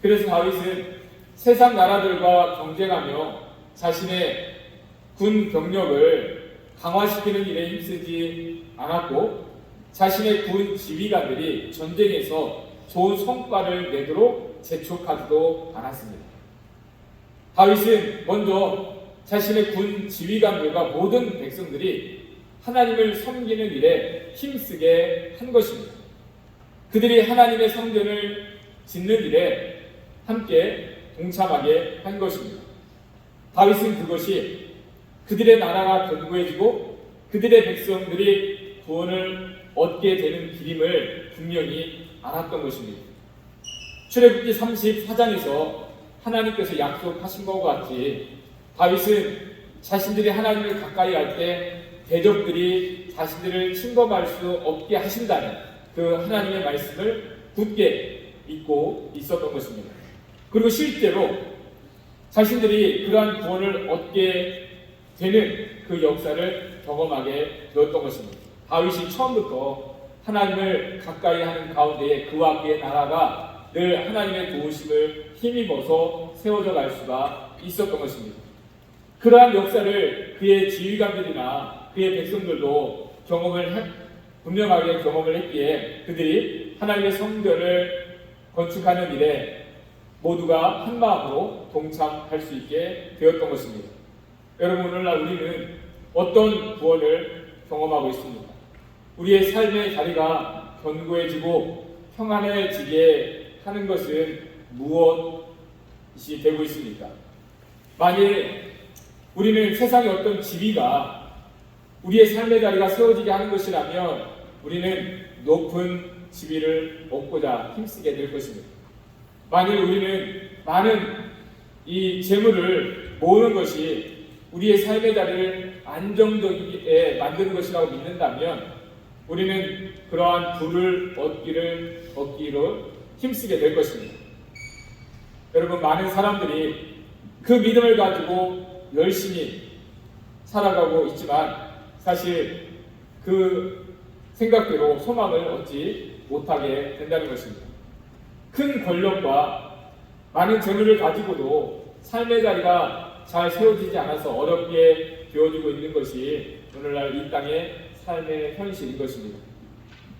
그래서 다윗은 세상 나라들과 경쟁하며 자신의 군 병력을 강화시키는 일에 힘쓰지 않았고 자신의 군 지휘관들이 전쟁에서 좋은 성과를 내도록 재촉하지도 않았습니다. 다윗은 먼저 자신의 군 지휘관들과 모든 백성들이 하나님을 섬기는 일에 힘쓰게 한 것입니다. 그들이 하나님의 성전을 짓는 일에 함께 동참하게 한 것입니다. 다윗은 그것이 그들의 나라가 견고해지고 그들의 백성들이 구원을 얻게 되는 길임을 분명히 알았던 것입니다. 출애굽기 34장에서 하나님께서 약속하신 것과 같이 다윗은 자신들이 하나님을 가까이 할 때 대적들이 자신들을 침범할 수 없게 하신다는 그 하나님의 말씀을 굳게 믿고 있었던 것입니다. 그리고 실제로 자신들이 그러한 구원을 얻게 되는 그 역사를 경험하게 되었던 것입니다. 다윗이 처음부터 하나님을 가까이 하는 가운데에 그와 그의 나라가 늘 하나님의 도우심을 힘입어서 세워져 갈 수가 있었던 것입니다. 그러한 역사를 그의 지휘관들이나 그의 백성들도 분명하게 경험을 했기에 그들이 하나님의 성전을 건축하는 일에 모두가 한 마음으로 동참할 수 있게 되었던 것입니다. 여러분, 오늘날 우리는 어떤 구원을 경험하고 있습니까? 우리의 삶의 자리가 견고해지고 평안해지게 하는 것은 무엇이 되고 있습니까? 만일 우리는 세상의 어떤 지위가 우리의 삶의 자리가 세워지게 하는 것이라면 우리는 높은 지위를 얻고자 힘쓰게 될 것입니다. 만일 우리는 많은 이 재물을 모으는 것이 우리의 삶의 자리를 안정적이게 만드는 것이라고 믿는다면 우리는 그러한 부를 얻기로 힘쓰게 될 것입니다. 여러분, 많은 사람들이 그 믿음을 가지고 열심히 살아가고 있지만 사실 그 생각대로 소망을 얻지 못하게 된다는 것입니다. 큰 권력과 많은 재물을 가지고도 삶의 자리가 잘 세워지지 않아서 어렵게 되어지고 있는 것이 오늘날 이 땅의 삶의 현실인 것입니다.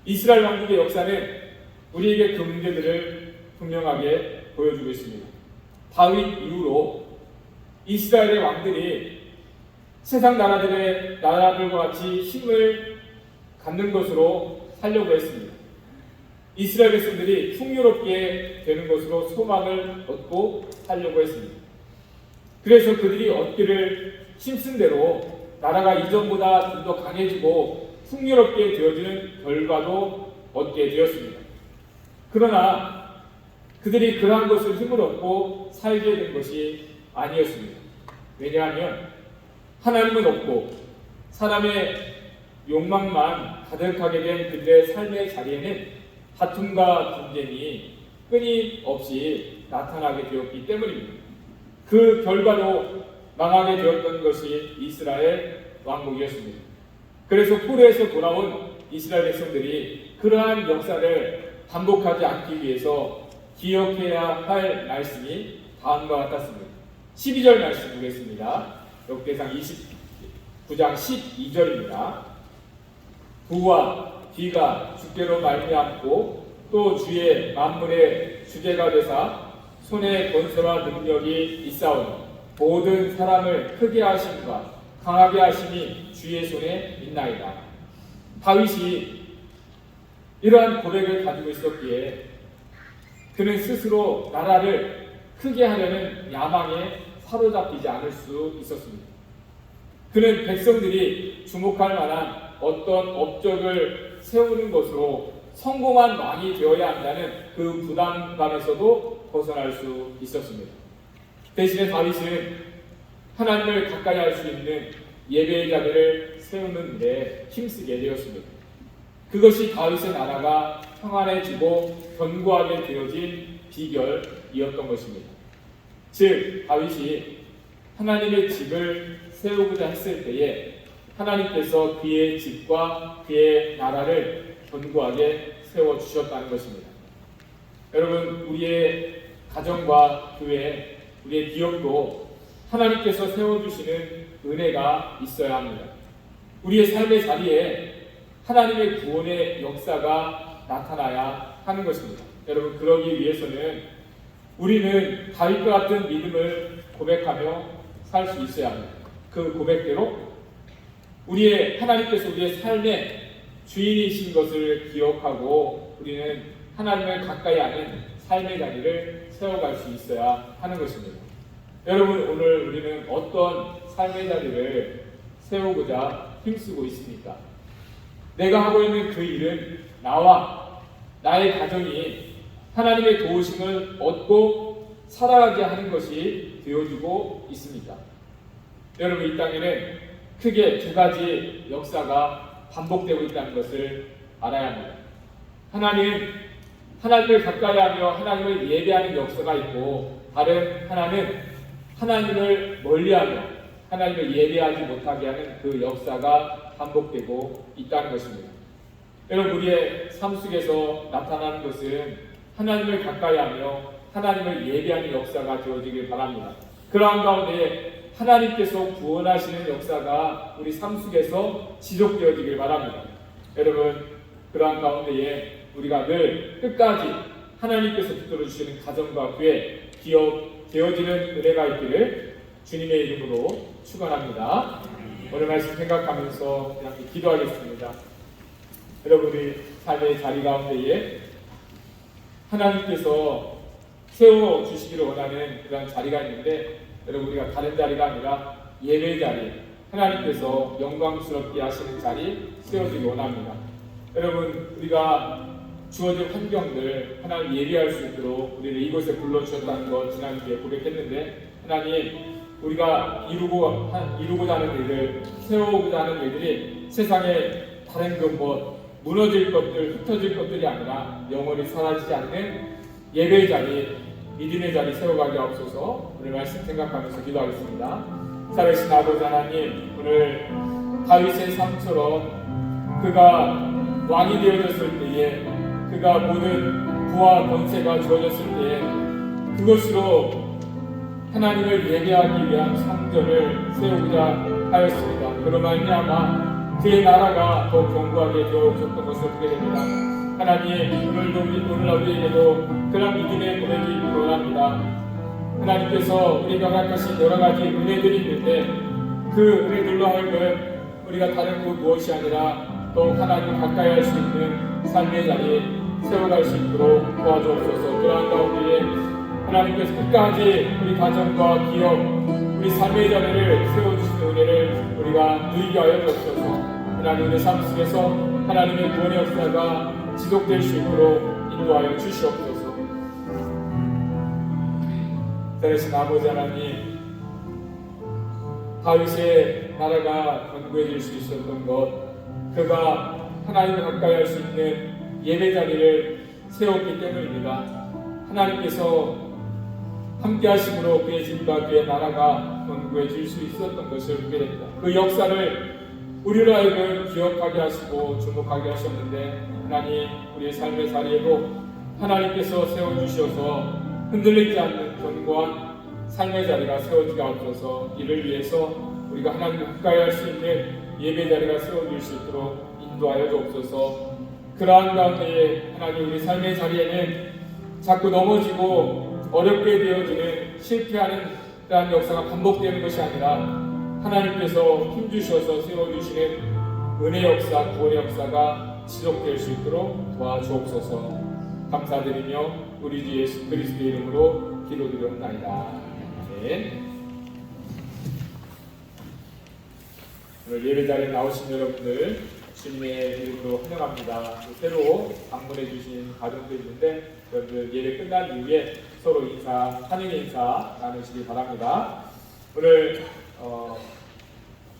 이스라엘 왕국의 역사는 우리에게 그 문제들을 분명하게 보여주고 있습니다. 다윗 이후로 이스라엘의 왕들이 세상 나라들과 같이 힘을 갖는 것으로 살려고 했습니다. 이스라엘 백성들이 풍요롭게 되는 것으로 소망을 얻고 살려고 했습니다. 그래서 그들이 얻기를 힘쓴 대로 나라가 이전보다 좀 더 강해지고 풍요롭게 되어지는 결과도 얻게 되었습니다. 그러나 그들이 그러한 것을 힘을 얻고 살게 된 것이 아니었습니다. 왜냐하면 하나님은 없고 사람의 욕망만 가득하게 된 그들의 삶의 자리에는 다툼과 분쟁이 끊임없이 나타나게 되었기 때문입니다. 그 결과로 망하게 되었던 것이 이스라엘 왕국이었습니다. 그래서 포로에서 돌아온 이스라엘 백성들이 그러한 역사를 반복하지 않기 위해서 기억해야 할 말씀이 다음과 같았습니다. 12절 말씀 보겠습니다. 역대상 29장 12절입니다. 부와 뒤가 주께로 말미암고 또 주의 만물의 주제가 되사 손에 권세와 능력이 있사오니 모든 사람을 크게 하심과 강하게 하심이 주의 손에 있나이다. 다윗이 이러한 고백을 가지고 있었기에 그는 스스로 나라를 크게 하려는 야망에 사로잡히지 않을 수 있었습니다. 그는 백성들이 주목할 만한 어떤 업적을 세우는 것으로 성공한 왕이 되어야 한다는 그 부담감에서도 벗어날 수 있었습니다. 대신에 다윗은 하나님을 가까이 할 수 있는 예배의 자리를 세우는 데 힘쓰게 되었습니다. 그것이 다윗의 나라가 평안해지고 견고하게 되어진 비결이었던 것입니다. 즉 다윗이 하나님의 집을 세우고자 했을 때에 하나님께서 그의 집과 그의 나라를 견고하게 세워주셨다는 것입니다. 여러분, 우리의 가정과 교회, 우리의 기업도 하나님께서 세워주시는 은혜가 있어야 합니다. 우리의 삶의 자리에 하나님의 구원의 역사가 나타나야 하는 것입니다. 여러분, 그러기 위해서는 우리는 다윗과 같은 믿음을 고백하며 살 수 있어야 합니다. 그 고백대로 하나님께서 우리의 삶의 주인이신 것을 기억하고 우리는 하나님을 가까이 하는 삶의 자리를 세워갈 수 있어야 하는 것입니다. 여러분, 오늘 우리는 어떤 삶의 자리를 세우고자 힘쓰고 있습니까? 내가 하고 있는 그 일은 나와 나의 가정이 하나님의 도우심을 얻고 살아가게 하는 것이 되어주고 있습니다. 여러분, 이 땅에는 크게 두 가지 역사가 반복되고 있다는 것을 알아야 합니다. 하나님을 가까이 하며 하나님을 예배하는 역사가 있고, 다른 하나는 하나님을 멀리하며 하나님을 예배하지 못하게 하는 그 역사가 반복되고 있다는 것입니다. 여러분, 우리의 삶 속에서 나타나는 것은 하나님을 가까이 하며 하나님을 예배하는 역사가 되어지길 바랍니다. 그러한 가운데 하나님께서 구원하시는 역사가 우리 삶 속에서 지속되어지길 바랍니다. 여러분, 그러한 가운데에 우리가 늘 끝까지 하나님께서 붙들어 주시는 가정과 교회, 기업 되어지는 은혜가 있기를 주님의 이름으로 축원합니다. 오늘 말씀 생각하면서 그냥 기도하겠습니다. 여러분, 우리 삶의 자리 가운데에 하나님께서 세워주시기를 원하는 그런 자리가 있는데, 여러분, 우리가 다른 자리가 아니라 예배 자리, 하나님께서 영광스럽게 하시는 자리 세워주기 원합니다. 여러분, 우리가 주어진 환경들 하나님 예배할 수 있도록 우리를 이곳에 불러주셨다는 것 지난주에 고백했는데, 하나님, 우리가 이루고자 하는 일을, 세우고자 하는 일들이 세상에 다른 무너질 것들, 흩어질 것들이 아니라 영원히 사라지지 않는 예배의 자리, 믿음의 자리 세워가게 하옵소서. 오늘 말씀 생각하면서 기도하겠습니다. 살아계신 아버지 하나님, 오늘 다윗의 삶처럼 그가 왕이 되어졌을 때에, 그가 모든 부와 권세가 주어졌을 때에 그것으로 하나님을 예배하기 위한 성전을 세우고자 하였습니다. 그로 말미암아 그의 나라가 더 견고하게 되어졌던 것을 보게 됩니다. 하나님, 오늘날 우리에게도 그런 믿음의 고백이 일어납니다. 하나님께서 우리가 허락하신 여러 가지 은혜들이 있는데, 그 은혜들로 하여금 우리가 다른 그 무엇이 아니라 또 하나님 가까이 할 수 있는 삶의 자리에 세워갈 수 있도록 도와주옵소서. 그러한 가운데에 하나님께서 끝까지 우리 가정과 기업, 우리 삶의 자리를 세워주시는 은혜를 우리가 누리게 하여 주옵소서. 하나님의 삶 속에서 하나님의 구원의 역사가 지속될 수 있도록 인도하여 주시옵소서. 살아계신 아버지 하나님, 다윗의 나라가 견고해질 수 있었던 것, 그가 하나님을 가까이 할 수 있는 예배 자리를 세웠기 때문입니다. 하나님께서 함께 하심으로 그의 집과 그의 나라가 견고해질 수 있었던 것을 보게 됩니다. 그 역사를 우리로 하여금 기억하게 하시고 주목하게 하셨는데, 하나님, 우리의 삶의 자리에도 하나님께서 세워주셔서 흔들리지 않는 견고한 삶의 자리가 세워지게 하옵소서. 이를 위해서 우리가 하나님을 가까이 할 수 있는 예배 자리가 세워질 수 있도록 인도하여 주옵소서. 그러한 가운데 하나님, 우리 삶의 자리에는 자꾸 넘어지고 어렵게 되어지는 실패하는 그러한 역사가 반복되는 것이 아니라 하나님께서 힘주셔서 세워주시는 은혜 역사, 구원의 역사가 지속될 수 있도록 도와주옵소서. 감사드리며 우리 주 예수 그리스도의 이름으로 기도드리옵나이다. 아멘. 오늘 예배자리에 나오신 여러분들 주님의 이름으로 환영합니다. 새로 방문해 주신 가정도 있는데 여러분들 예배 끝난 이후에 서로 환영의 인사 나누시기 바랍니다. 오늘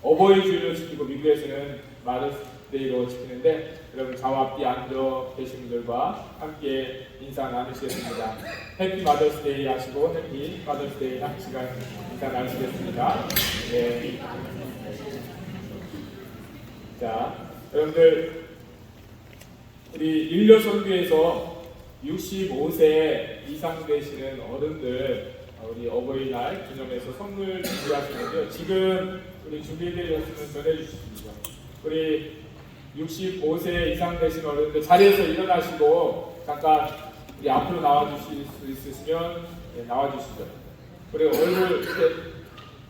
어버이 주일로 지키고 미국에서는 마더스데이로 지키는데 여러분 좌우 앞뒤 앉아 계신 분들과 함께 인사 나누시겠습니다. 해피 마더스데이 하시고 해피 마더스데이 한 시간 인사 나누시겠습니다. 네. 자, 여러분들 우리 일려 선교에서 65세 이상 되시는 어른들 우리 어버이날 기념해서 선물 준비하시는데요. 지금 우리 준비되었으면 전해주십시오. 우리 65세 이상 되신 어른들 자리에서 일어나시고 잠깐 우리 앞으로 나와주실 수 있으시면 네, 나와주시죠. 그리고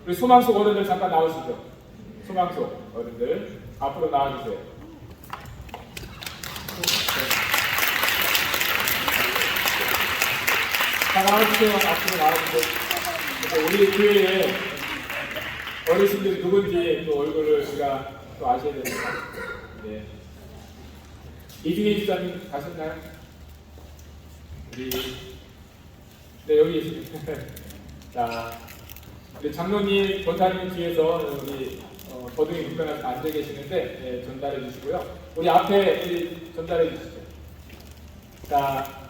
우리 소망속 어른들 잠깐 나오시죠. 소망속 어른들 앞으로 나와주세요. 다 나와주세요. 앞으로 나와주세요. 우리 교회에 어르신들이 누군지 또 얼굴을 우리가 또 아셔야 됩니다. 네. 이중희 집사님 가셨나요? 네, 여기 있습니다. 자, 우리 장로님, 권사님 뒤에서 우리 거둥이 불편해서 앉아 계시는데 네, 전달해 주시고요. 우리 앞에 전달해 주시죠. 자,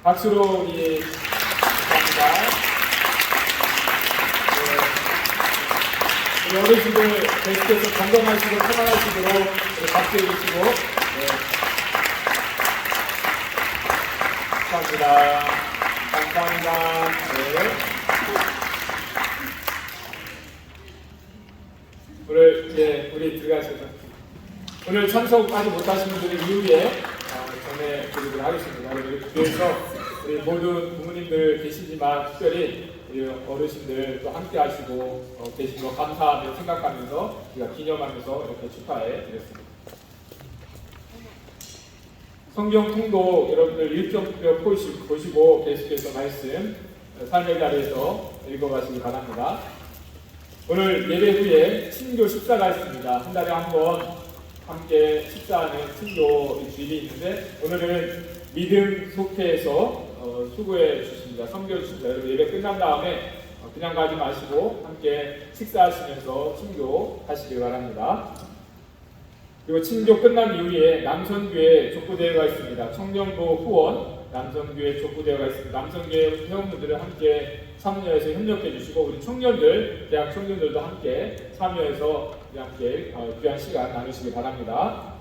박수로 우리 감사합니다. 네, 우리 어르신들 계속해서 건강하시고 편안하시도록 박수해 주시고 네. 감사합니다. 감사합니다. 네. 오늘 이제 우리 들어가셔서 오늘 참석하지 못하신 분들은 이후에 전해드리도록 하겠습니다. 그래서 우리 모든 부모님들 계시지만 특별히 우리 어르신들 또 함께 하시고 계신 거 감사하며 생각하면서 우리가 기념하면서 이렇게 축하해 드렸습니다. 성경 통독 여러분들 1점 보시고 계속해서 말씀 삶의 자리에서 읽어가시기 바랍니다. 오늘 예배 후에 친교 식사가 있습니다. 한 달에 한 번 함께 식사하는 친교 주일이 있는데 오늘은 믿음 속회에서 수고해 주십니다. 섬겨 주십니다. 여러분 예배 끝난 다음에 그냥 가지 마시고 함께 식사하시면서 친교하시길 바랍니다. 그리고 친교 끝난 이후에 남선교회 족구대회가 있습니다. 청년부 후원 남선교회 족구대회가 있습니다. 남선교회 회원분들은 함께 참여해서 협력해 주시고 우리 청년들, 대학 청년들도 함께 참여해서 함께 귀한 시간 나누시기 바랍니다.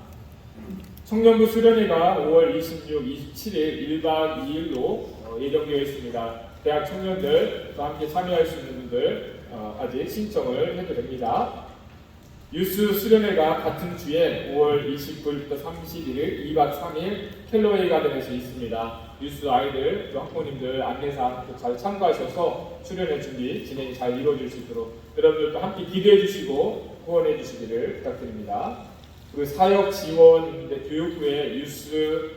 청년부 수련회가 5월 26, 27일 1박 2일로 예정되어 있습니다. 대학 청년들도 함께 참여할 수 있는 분들 아직 신청을 해도 됩니다. 유스 수련회가 같은 주에 5월 29일부터 31일 2박 3일 켈러웨이 가든에서 있습니다. 유스 아이들, 학부모님들 안내사항 잘 참고하셔서 수련회 준비 진행이 잘 이루어질 수 있도록 여러분들도 함께 기도해 주시고 후원해 주시기를 부탁드립니다. 그리고 사역 지원 교육부의 유스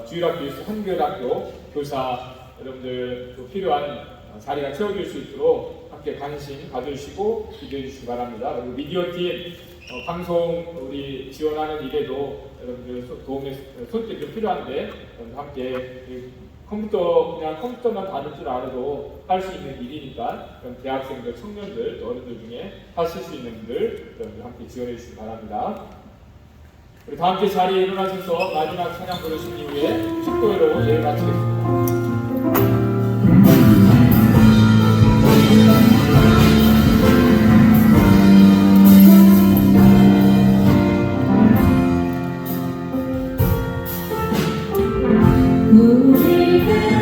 주일학교 유스 한글학교 교사 여러분들 필요한 자리가 채워질 수 있도록 함께 관심 가져주시고 기도해 주시기 바랍니다. 그리고 미디어팀 방송 우리 지원하는 일에도 여러분들 도움의 손길이 좀 필요한데 함께 그냥 컴퓨터만 다룰 줄 알아도 할 수 있는 일이니까 대학생들, 청년들, 어른들 중에 하실 수 있는 분들 여러분들 함께 지원해 주시기 바랍니다. 우리 다 함께 자리에 일어나셔서 마지막 찬양 부르신 이후에 축도회로 예배 마치겠습니다.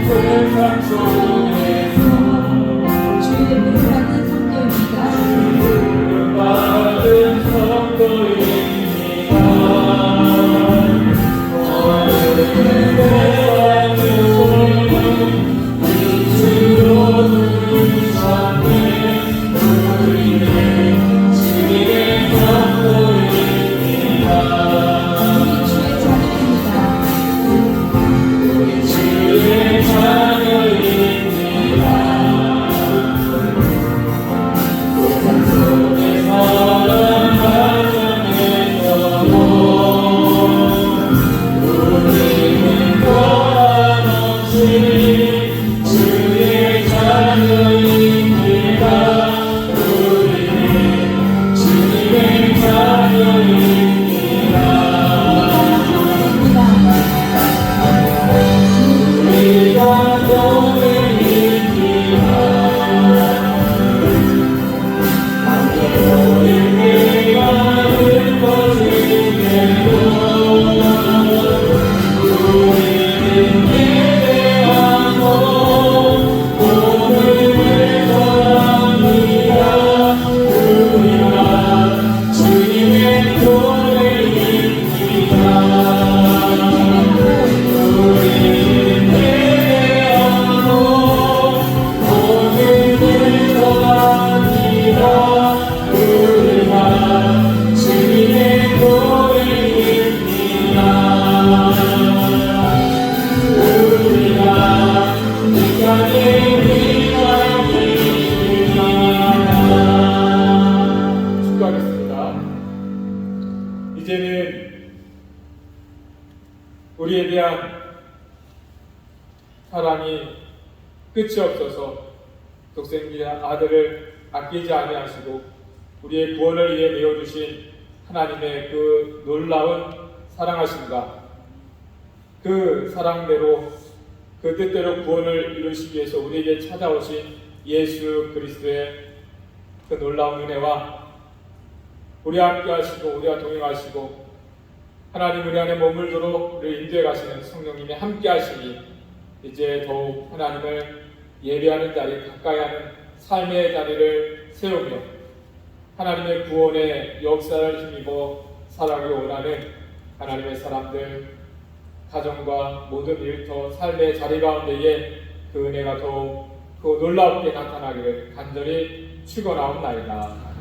세상 속에서 주의 부름받는 성도입니다. 부름받은 성도입니다. 어느 세상의 소리 이제는 우리에 대한 사랑이 끝이 없어서 독생자 아들을 아끼지 아니하시고 우리의 구원을 위해 내어주신 하나님의 그 놀라운 사랑하심과 그 사랑대로 그 뜻대로 구원을 이루시기 위해서 우리에게 찾아오신 예수 그리스도의 그 놀라운 은혜와 우리와 함께 하시고 우리와 동행하시고 하나님 우리 안에 머물도록 우리를 인도해 가시는 성령님의 함께 하시니 이제 더욱 하나님을 예배하는 자리, 가까이 하는 삶의 자리를 세우며 하나님의 구원의 역사를 힘입어 살아가기 원하는 하나님의 사람들, 가정과 모든 일터 삶의 자리 가운데에 그 은혜가 더욱 그 놀랍게 나타나기를 간절히 축원하옵나이다.